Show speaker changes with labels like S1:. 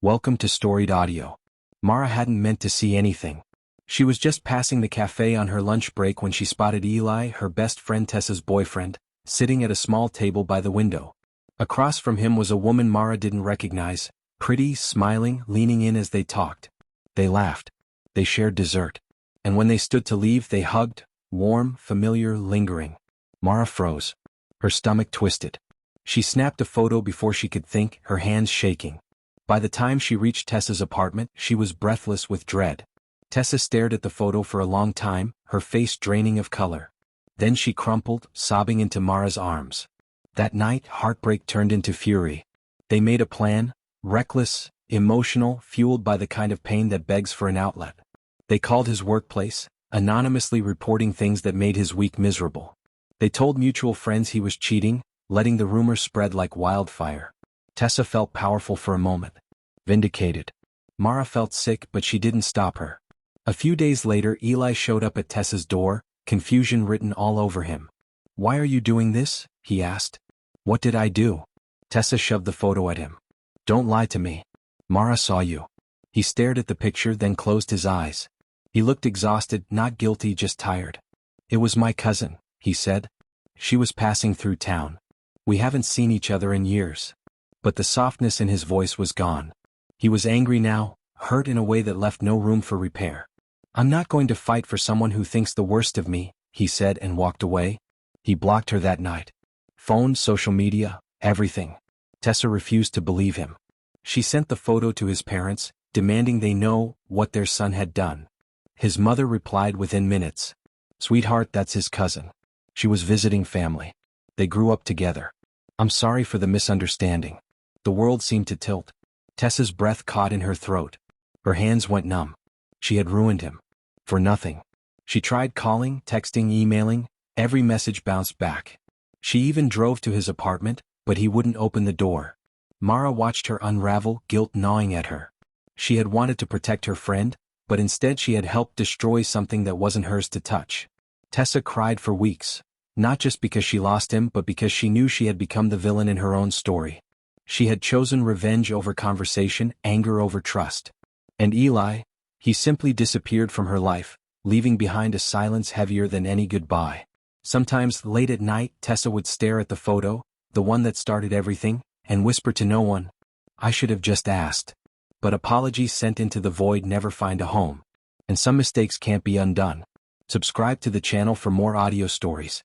S1: Welcome to Storied Audio. Mara hadn't meant to see anything. She was just passing the cafe on her lunch break when she spotted Eli, her best friend Tessa's boyfriend, sitting at a small table by the window. Across from him was a woman Mara didn't recognize, pretty, smiling, leaning in as they talked. They laughed. They shared dessert. And when they stood to leave, they hugged, warm, familiar, lingering. Mara froze. Her stomach twisted. She snapped a photo before she could think, her hands shaking. By the time she reached Tessa's apartment, she was breathless with dread. Tessa stared at the photo for a long time, her face draining of color. Then she crumpled, sobbing into Mara's arms. That night, heartbreak turned into fury. They made a plan, reckless, emotional, fueled by the kind of pain that begs for an outlet. They called his workplace, anonymously reporting things that made his week miserable. They told mutual friends he was cheating, letting the rumor spread like wildfire. Tessa felt powerful for a moment. Vindicated. Mara felt sick, but she didn't stop her. A few days later, Eli showed up at Tessa's door, confusion written all over him. "Why are you doing this?" he asked. "What did I do?" Tessa shoved the photo at him. "Don't lie to me. Mara saw you." He stared at the picture, then closed his eyes. He looked exhausted, not guilty, just tired. "It was my cousin," he said. "She was passing through town. We haven't seen each other in years." But the softness in his voice was gone. He was angry now, hurt in a way that left no room for repair. "I'm not going to fight for someone who thinks the worst of me," he said and walked away. He blocked her that night. Phone, social media, everything. Tessa refused to believe him. She sent the photo to his parents, demanding they know what their son had done. His mother replied within minutes. "Sweetheart, that's his cousin. She was visiting family. They grew up together. I'm sorry for the misunderstanding." The world seemed to tilt. Tessa's breath caught in her throat. Her hands went numb. She had ruined him. For nothing. She tried calling, texting, emailing. Every message bounced back. She even drove to his apartment, but he wouldn't open the door. Mara watched her unravel, guilt gnawing at her. She had wanted to protect her friend, but instead she had helped destroy something that wasn't hers to touch. Tessa cried for weeks, not just because she lost him, but because she knew she had become the villain in her own story. She had chosen revenge over conversation, anger over trust. And Eli, he simply disappeared from her life, leaving behind a silence heavier than any goodbye. Sometimes, late at night, Tessa would stare at the photo, the one that started everything, and whisper to no one, "I should have just asked." But apologies sent into the void never find a home. And some mistakes can't be undone. Subscribe to the channel for more audio stories.